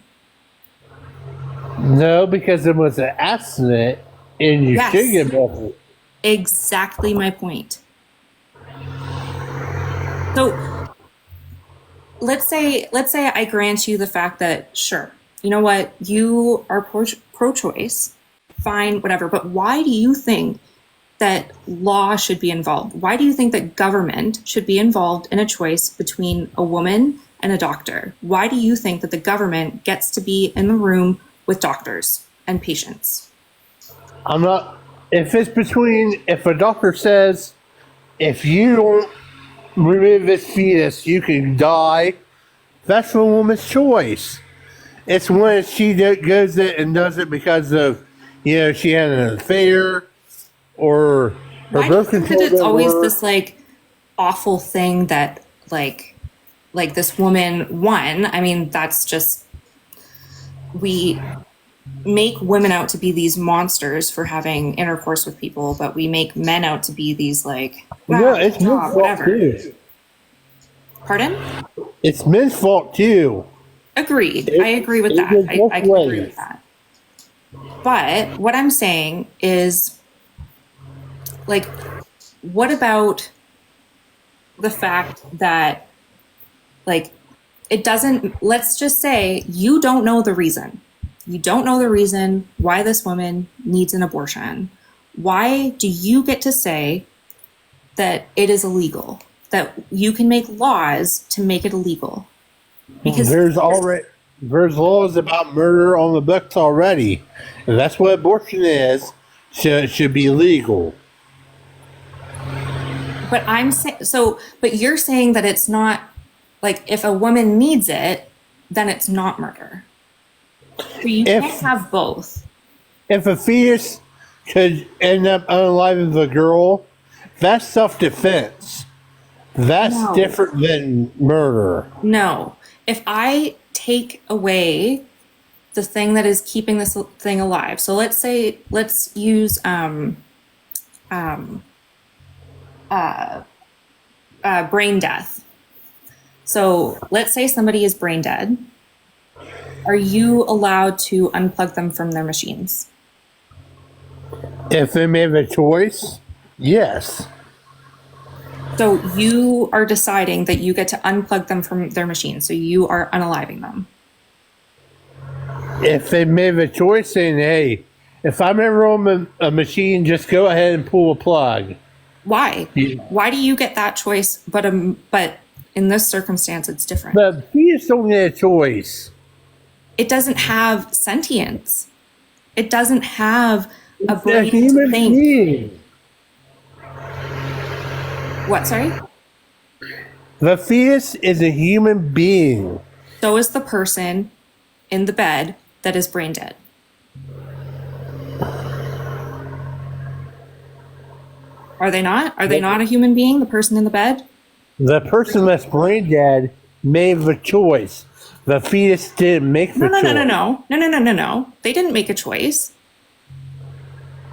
No, because it was an accident, and you Yes. should get medical. Exactly my point. So let's say I grant you the fact that, sure, you know what, you are pro-choice, fine, whatever, but why do you think that law should be involved? Why do you think that government should be involved in a choice between a woman and a doctor? Why do you think that the government gets to be in the room with doctors and patients? I'm not. If it's between, if a doctor says, if you don't remove this fetus, you can die, that's a woman's choice. It's when she goes it and does it because of, she had an affair or her Why do you birth think that control it's didn't always work. this awful thing that like this woman won? I mean, that's just, we make women out to be these monsters for having intercourse with people, but we make men out to be these No, it's men's fault whatever. too. Pardon? It's men's fault too. Agreed. I agree with that. goes both I can agree ways. with that. But what I'm saying is, what about the fact that, it doesn't, let's just say you don't know the reason. You don't know the reason why this woman needs an abortion. Why do you get to say that it is illegal? That you can make laws to make it illegal? Because There's laws about murder on the books already, and that's what abortion is. So it should be legal. But I'm saying, but you're saying that it's not, if a woman needs it, then it's not murder. So you can't have both. If a fetus could end up unaliving the girl, that's self-defense. That's different than murder. No. If I take away the thing that is keeping this thing alive, so let's use brain death. So let's say somebody is brain dead. Are you allowed to unplug them from their machines? If they made a choice, yes. So you are deciding that you get to unplug them from their machines. So you are unaliving them. If they made a choice saying, hey, if I'm ever on a machine, just go ahead and pull a plug. Why? Why do you get that choice? But in this circumstance, it's different. The fetus don't get a choice. It doesn't have sentience. It doesn't have a It's brain a human to think. being. What, sorry? The fetus is a human being. So is the person in the bed that is brain dead. Are they not? Are they not a human being, the person in the bed? The person that's brain dead made the choice. The fetus didn't make the choice. No. They didn't make a choice.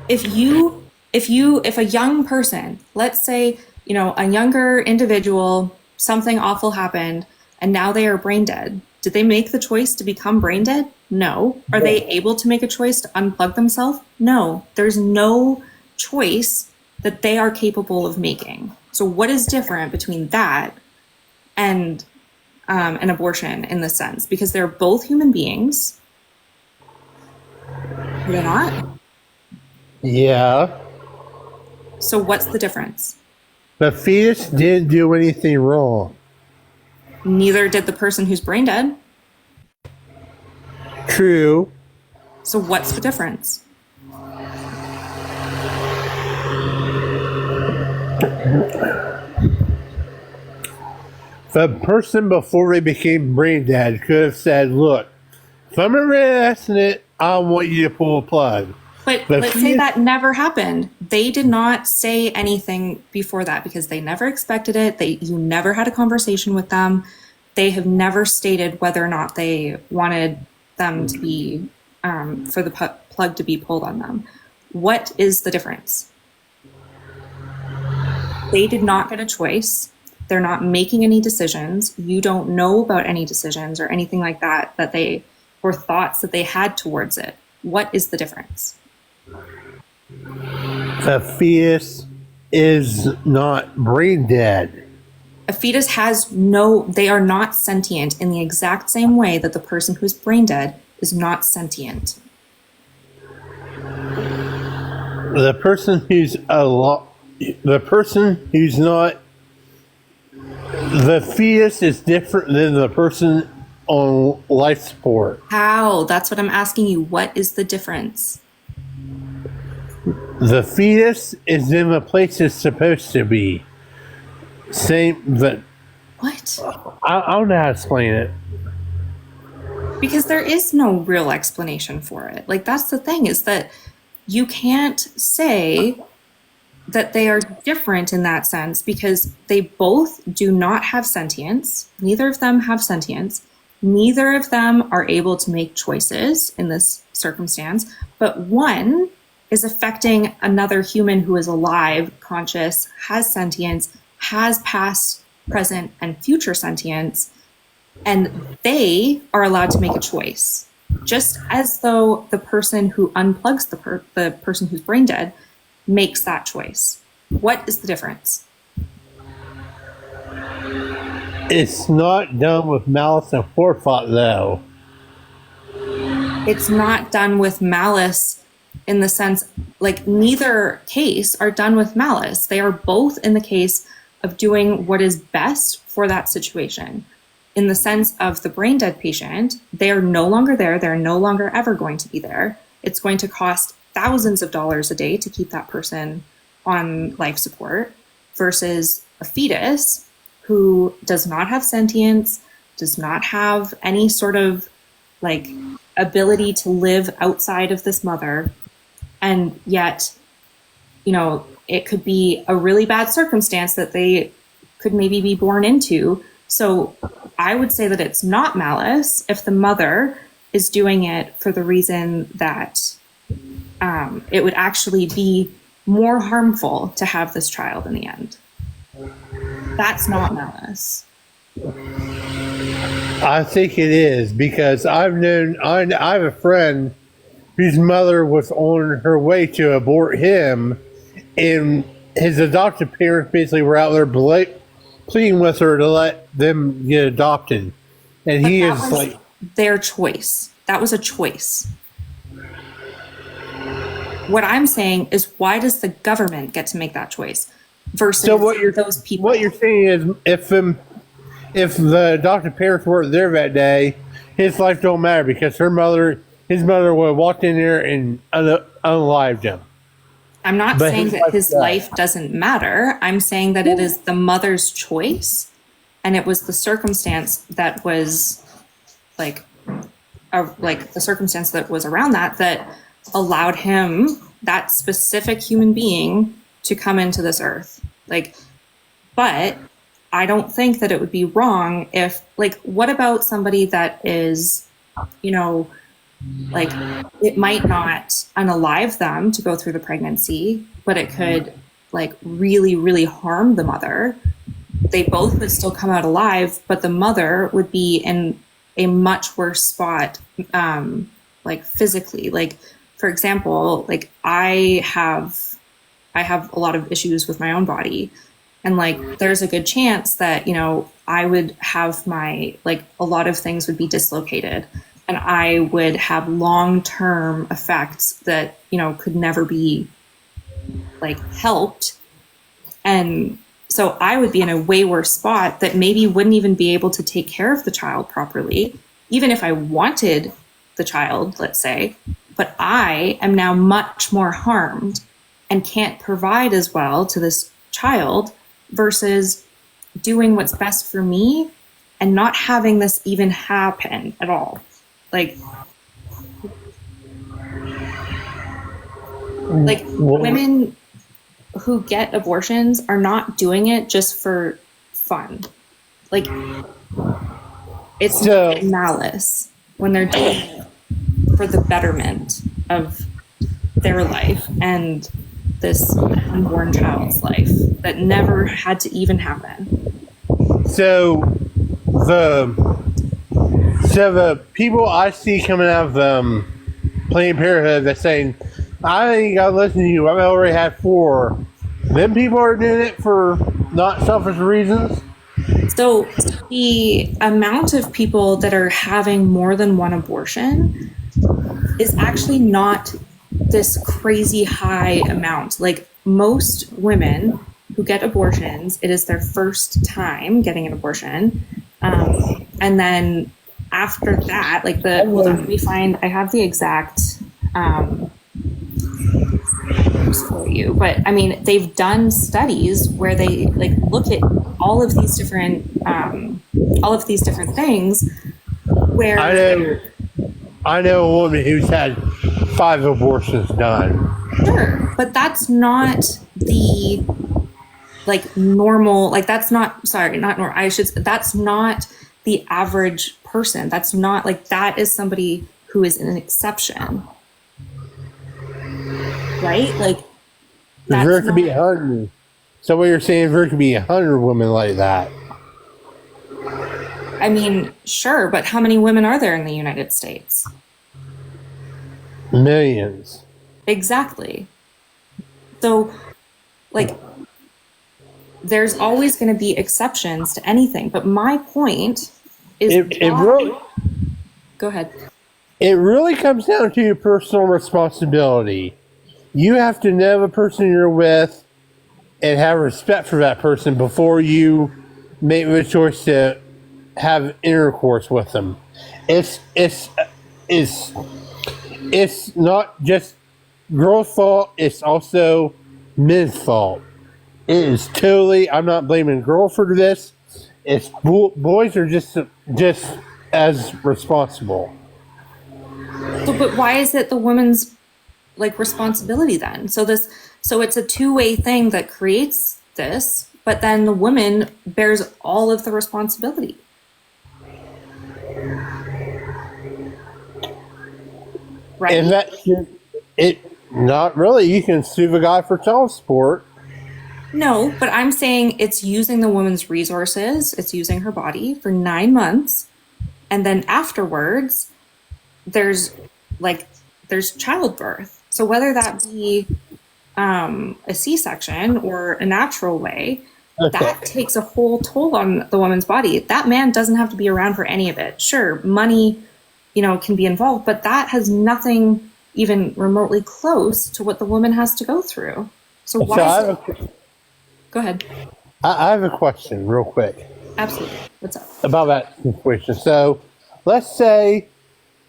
If a young person, let's say, a younger individual, something awful happened, and now they are brain dead. Did they make the choice to become brain dead? No. Are they able to make a choice to unplug themselves? No. There's no choice that they are capable of making. So what is different between that and an abortion in this sense? Because they're both human beings. They're not? Yeah. So what's the difference? The fetus didn't do anything wrong. Neither did the person who's brain dead. True. So what's the difference? The person before they became brain dead could have said, look, if I'm in an accident, I want you to pull a plug. But let's say that never happened. They did not say anything before that because they never expected it. You never had a conversation with them. They have never stated whether or not they wanted them to be, for the plug to be pulled on them. What is the difference? They did not get a choice. They're not making any decisions. You don't know about any decisions or anything like that or thoughts that they had towards it. What is the difference? The fetus is not brain dead. A fetus they are not sentient in the exact same way that the person who's brain dead is not sentient. The person who's not, the fetus is different than the person on life support. How? That's what I'm asking you. What is the difference? The fetus is in the place it's supposed to be. What? I don't know how to explain it. Because there is no real explanation for it. Like, that's the thing, is that you can't say that they are different in that sense, because they both do not have sentience. Neither of them have sentience. Neither of them are able to make choices in this circumstance, but one is affecting another human who is alive, conscious, has sentience, has past, present, and future sentience, and they are allowed to make a choice. Just as though the person who unplugs the person who's brain dead makes that choice. What is the difference? It's not done with malice and forethought, though. It's not done with malice in the sense, like, neither case are done with malice. They are both in the case of doing what is best for that situation. In the sense of the brain dead patient, they are no longer there. They're no longer ever going to be there. It's going to cost thousands of dollars a day to keep that person on life support, versus a fetus who does not have sentience, does not have any sort of like ability to live outside of this mother. And yet, you know, it could be a really bad circumstance that they could maybe be born into. So I would say that it's not malice if the mother is doing it for the reason that it would actually be more harmful to have this child in the end. That's not malice. I think it is, because I have a friend whose mother was on her way to abort him, and his adoptive parents basically were out there pleading with her to let them get adopted. And But he that is was like, their choice. That was a choice. What I'm saying is, why does the government get to make that choice versus those people? What you're saying is, if the adoptive parents weren't there that day, his life don't matter, because his mother would have walked in there and unalived him. I'm not saying that his life doesn't matter. I'm saying that it is the mother's choice, and it was the circumstance that was like the circumstance that was around that allowed him, that specific human being, to come into this earth. But I don't think that it would be wrong if, what about somebody that is, it might not unalive them to go through the pregnancy, but it could really, really harm the mother. They both would still come out alive, but the mother would be in a much worse spot, physically. For example, I have a lot of issues with my own body, and there's a good chance that, I would have a lot of things would be dislocated, and I would have long-term effects that, could never be helped. And so I would be in a way worse spot that maybe wouldn't even be able to take care of the child properly, even if I wanted the child, let's say, but I am now much more harmed and can't provide as well to this child, versus doing what's best for me and not having this even happen at all. Women who get abortions are not doing it just for fun. It's not malice when they're doing it for the betterment of their life and this unborn child's life that never had to even happen. So the the people I see coming out of Planned Parenthood that's saying, I ain't got to listen to you. I've already had 4. Them people are doing it for not selfish reasons. So the amount of people that are having more than one abortion is actually not this crazy high amount. Like most women who get abortions, it is their first time getting an abortion. And then after that, like hold on, let me find, I have the exact for you, but I mean, they've done studies where they like look at all of these different things where I know a woman who's had 5 abortions done. sure, but that's not the like normal, like that's not, sorry, not normal, that's not the average person. That's not like, that is somebody who is an exception. Right? Like There could be 100. So what you're saying, there could be 100 women like that. I mean, sure, but how many women are there in the United States? Millions. Exactly. So, like, there's always going to be exceptions to anything. But my point is, go ahead. It really comes down to your personal responsibility. You have to know the person you're with and have respect for that person before you make the choice to have intercourse with them. It's not just girls' fault, it's also men's fault. It is totally, I'm not blaming girls for this. It's boys are just as responsible. But why is it the woman's like responsibility then? So it's a two-way thing that creates this, but then the woman bears all of the responsibility. Right? And that not really. You can sue the guy for child support. No, but I'm saying it's using the woman's resources, it's using her body for 9 months, and then afterwards there's childbirth. So whether that be a C-section or a natural way, that takes a whole toll on the woman's body. That man doesn't have to be around for any of it. Sure, money, can be involved, but that has nothing even remotely close to what the woman has to go through. So why? Go ahead. I have a question real quick. Absolutely. What's up? About that situation. So let's say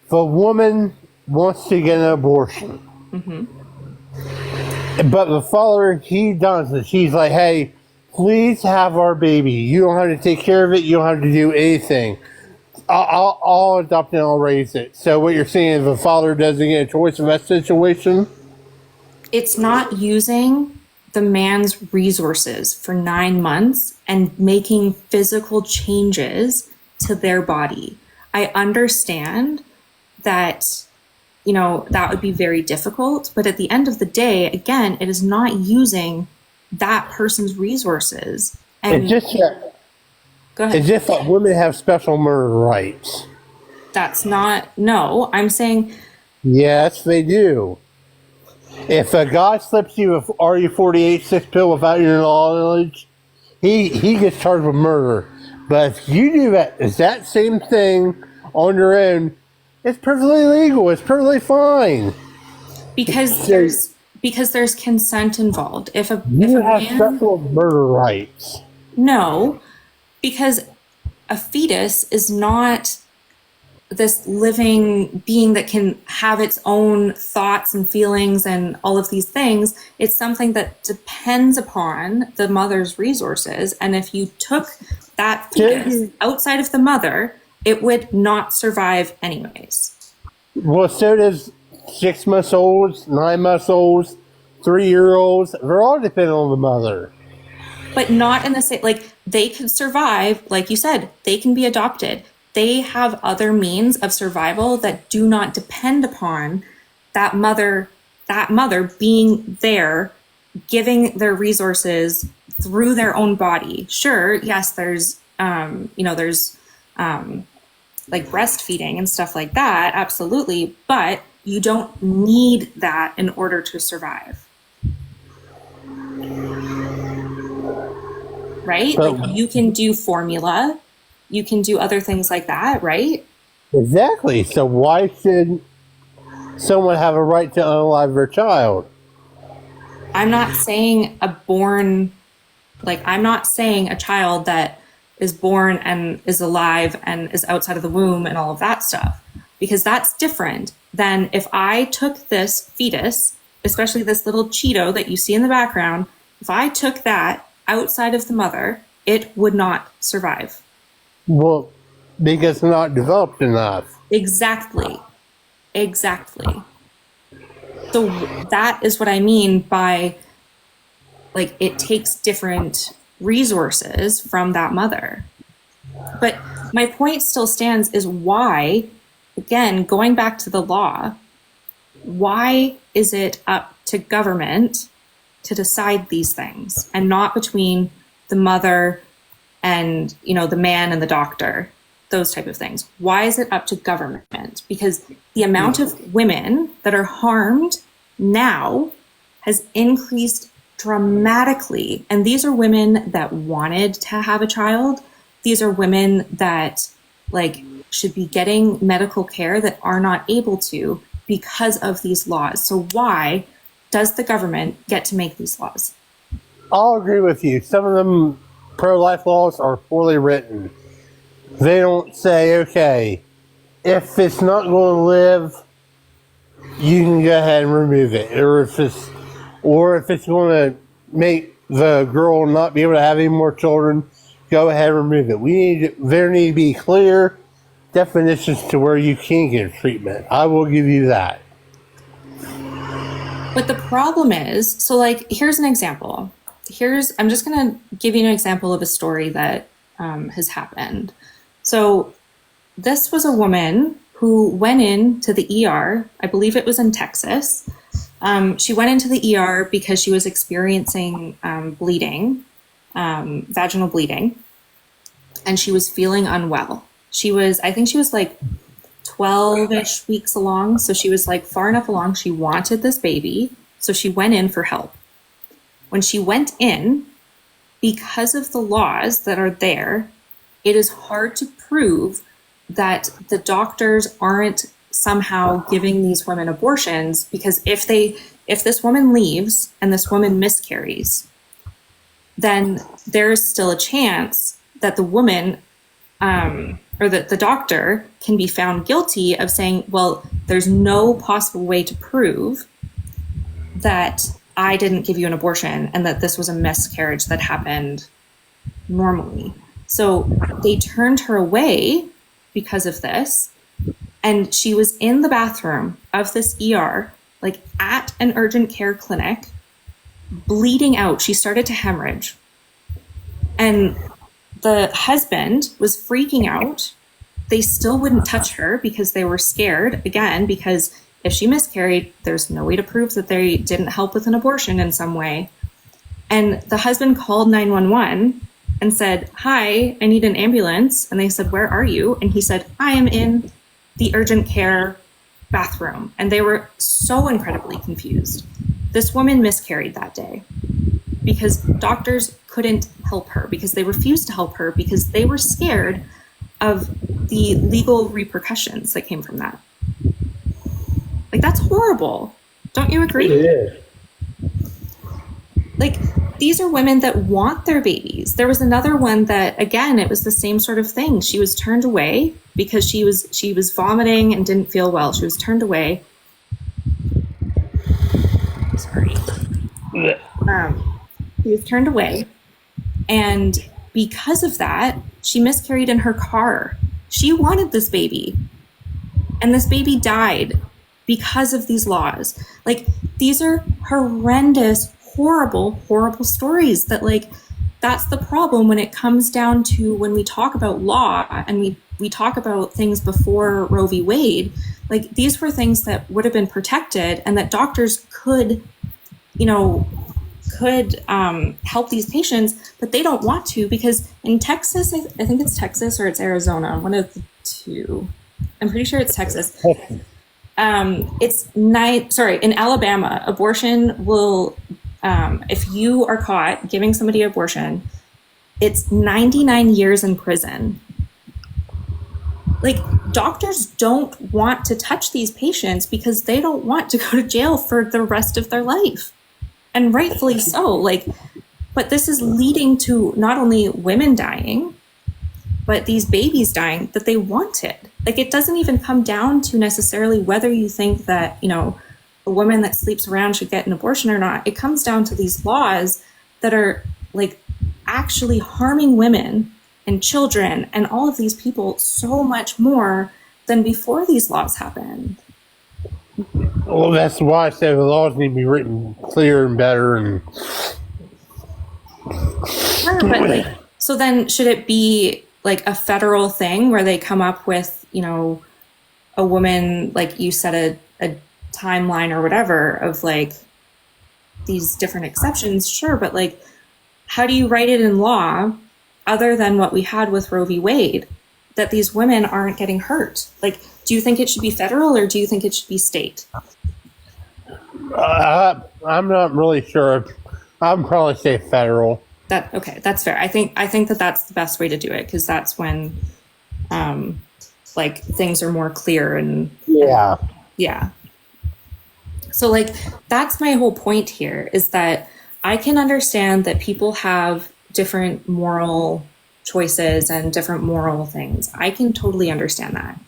the woman wants to get an abortion. Mm-hmm. But the father, he does it. She's like, hey, please have our baby. You don't have to take care of it. You don't have to do anything. I'll adopt it and I'll raise it. So what you're saying is the father doesn't get a choice in that situation? It's not using the man's resources for 9 months and making physical changes to their body. I understand that, that would be very difficult, but at the end of the day, again, it is not using that person's resources. And go ahead. As if women have special murder rights. That's not, no, I'm saying. Yes, they do. If a guy slips you a RE-48 6-pill without your knowledge, he gets charged with murder. But if you do that same thing on your own, it's perfectly legal. It's perfectly fine. Because there's consent involved. If a have special murder rights. No, because a fetus is not this living being that can have its own thoughts and feelings and all of these things. It's something that depends upon the mother's resources. And if you took that fetus outside of the mother, it would not survive anyways. Well, so does 6-month-olds, 9-month-olds, 3-year-olds. They're all dependent on the mother. But not in the same, like they could survive, like you said, they can be adopted. They have other means of survival that do not depend upon that mother being there, giving their resources through their own body. Sure, yes, there's there's like breastfeeding and stuff like that, absolutely, but you don't need that in order to survive. Right? But Like you can do formula, you can do other things like that, right? exactly. So why should someone have a right to unalive their child? I'm not saying I'm not saying a child that is born and is alive and is outside of the womb and all of that stuff, because that's different than if I took this fetus, especially this little Cheeto that you see in the background, if I took that outside of the mother, it would not survive. Well, because they're not developed enough. Exactly. So that is what I mean by, like, it takes different resources from that mother. But my point still stands is why, again, going back to the law, why is it up to government to decide these things and not between the mother and, the man and the doctor, those type of things? Why is it up to government? Because the amount of women that are harmed now has increased dramatically. And these are women that wanted to have a child. These are women that should be getting medical care that are not able to because of these laws. So why does the government get to make these laws? I'll agree with you. Some of them pro-life laws are poorly written. They don't say, okay, if it's not going to live, you can go ahead and remove it. Or if it's going to make the girl not be able to have any more children, go ahead and remove it. There need to be clear definitions to where you can get treatment. I will give you that. But the problem is, so here's an example. I'm just going to give you an example of a story that has happened. So this was a woman who went into the ER. I believe it was in Texas. She went into the ER because she was experiencing bleeding, vaginal bleeding, and she was feeling unwell. I think she was 12-ish weeks along. So she was far enough along. She wanted this baby. So she went in for help. When she went in, because of the laws that are there, it is hard to prove that the doctors aren't somehow giving these women abortions, because if this woman leaves and this woman miscarries, then there's still a chance that the woman or that the doctor can be found guilty of saying, well, there's no possible way to prove that I didn't give you an abortion and that this was a miscarriage that happened normally. So they turned her away because of this. And she was in the bathroom of this ER, at an urgent care clinic, bleeding out. She started to hemorrhage. And the husband was freaking out. They still wouldn't touch her because they were scared, again, because if she miscarried, there's no way to prove that they didn't help with an abortion in some way. And the husband called 911 and said, hi, I need an ambulance. And they said, where are you? And he said, I am in the urgent care bathroom. And they were so incredibly confused. This woman miscarried that day because doctors couldn't help her, because they refused to help her, because they were scared of the legal repercussions that came from that. That's horrible. Don't you agree? It is. These are women that want their babies. There was another one that, again, it was the same sort of thing. She was turned away because she was vomiting and didn't feel well. She was turned away. Sorry. She was turned away. And because of that, she miscarried in her car. She wanted this baby. And this baby died because of these laws. These are horrendous, horrible, horrible stories that that's the problem when it comes down to when we talk about law and we talk about things before Roe v. Wade. These were things that would have been protected and that doctors could, could help these patients, but they don't want to because in Texas, I think it's Texas or it's Arizona, one of the two. I'm pretty sure it's Texas. In Alabama, abortion will, if you are caught giving somebody abortion, it's 99 years in prison. Like, doctors don't want to touch these patients because they don't want to go to jail for the rest of their life. And rightfully so. Like, but this is leading to not only women dying, but these babies dying that they wanted. Like, it doesn't even come down to necessarily whether you think that, a woman that sleeps around should get an abortion or not. It comes down to these laws that are like actually harming women and children and all of these people so much more than before these laws happened. Well, that's why I say the laws need to be written clear and better. And Sure, but so then should it be like a federal thing where they come up with, a woman, like you said, a timeline or whatever of like these different exceptions? Sure, but like, how do you write it in law other than what we had with Roe v. Wade, that these women aren't getting hurt? Like, do you think it should be federal or do you think it should be state? I'm not really sure. I'd probably say federal. Okay, that's fair. I think that that's the best way to do it because that's when, like, things are more clear and yeah. So like, that's my whole point here is that I can understand that people have different moral choices and different moral things. I can totally understand that.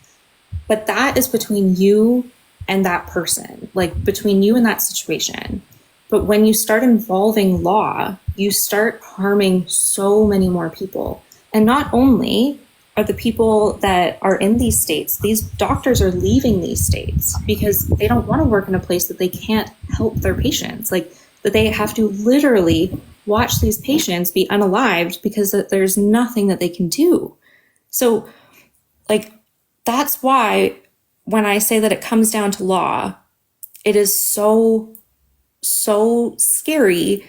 But that is between you and that person, like between you and that situation. But when you start involving law, you start harming so many more people. And not only are the people that are in these states, these doctors are leaving these states because they don't want to work in a place that they can't help their patients. Like, that they have to literally watch these patients be unalived because there's nothing that they can do. So, like, that's why when I say that it comes down to law, it is so scary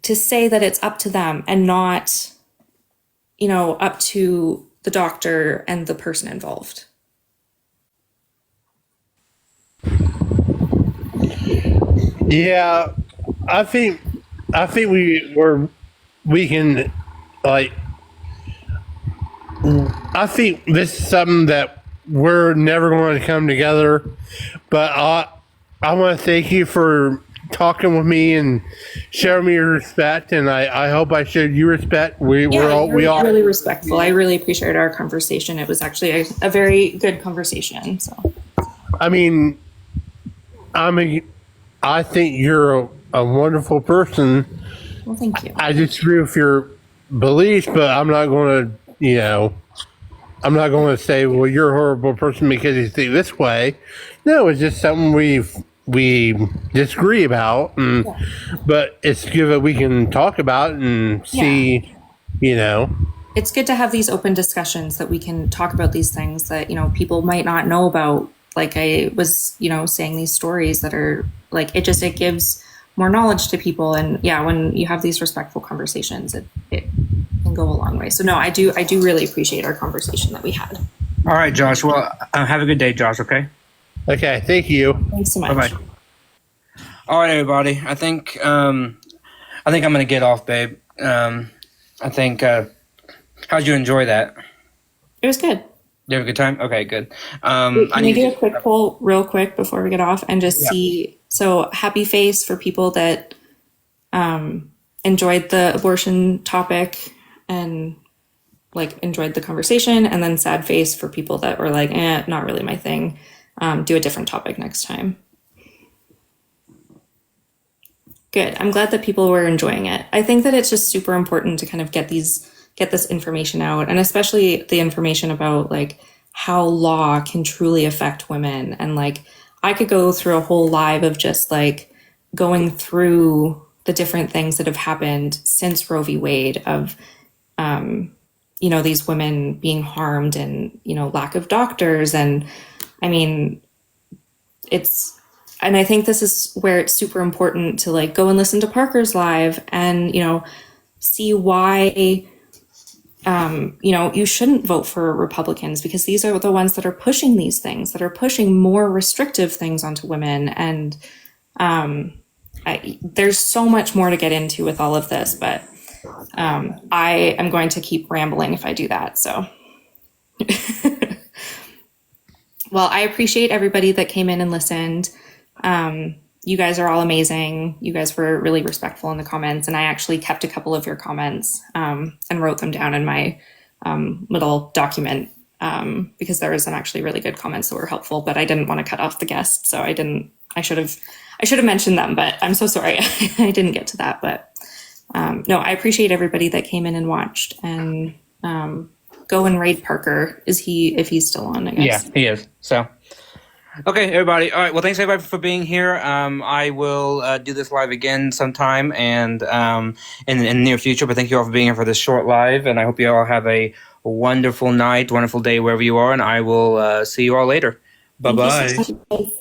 to say that it's up to them and not, up to the doctor and the person involved. Yeah, I think we can, like, I think this is something that we're never going to come together, but I want to thank you for talking with me and showing me your respect, and I hope I showed you respect. We all really respectful. I really appreciated our conversation. It was actually a very good conversation. So, I mean, I think you're a wonderful person. well, thank you. I disagree with your beliefs, but I'm not going to, I'm not going to say, well, you're a horrible person because you think this way. No, it's just something we disagree about, but it's good that we can talk about and see, It's good to have these open discussions that we can talk about these things that, people might not know about. Like I was, saying these stories that are like, it gives more knowledge to people. And yeah, when you have these respectful conversations, it can go a long way. So no, I do really appreciate our conversation that we had. All right, Josh. Well, have a good day, Josh. Okay. Okay. Thank you. Thanks so much. Bye-bye. All right, everybody. I think I'm gonna get off, babe. I think. How'd you enjoy that? It was good. You have a good time? Okay, good. Can we do a quick poll real quick before we get off and just see? So happy face for people that enjoyed the abortion topic and like enjoyed the conversation, and then sad face for people that were like, not really my thing. Do a different topic next time. Good. I'm glad that people were enjoying it. I think that it's just super important to kind of get this information out, and especially the information about like how law can truly affect women. And like, I could go through a whole live of just like going through the different things that have happened since Roe v. Wade of, these women being harmed and, lack of doctors. And I mean, it's and I think this is where it's super important to like go and listen to Parker's live and, see why, you shouldn't vote for Republicans, because these are the ones that are pushing these things, that are pushing more restrictive things onto women. And there's so much more to get into with all of this, but I am going to keep rambling if I do that. So, well, I appreciate everybody that came in and listened. You guys are all amazing. You guys were really respectful in the comments, and I actually kept a couple of your comments and wrote them down in my little document because there were some actually really good comments that were helpful, but I didn't want to cut off the guest, so I didn't. I should have mentioned them, but I'm so sorry I didn't get to that. But no, I appreciate everybody that came in and watched, and go and raid Parker. Is he, if he's still on, I guess. Yeah, he is. So, okay, everybody. All right. Well, thanks everybody for being here. I will do this live again sometime and in the near future. But thank you all for being here for this short live, and I hope you all have a wonderful night, wonderful day wherever you are. And I will see you all later. Bye bye. Thank you so much.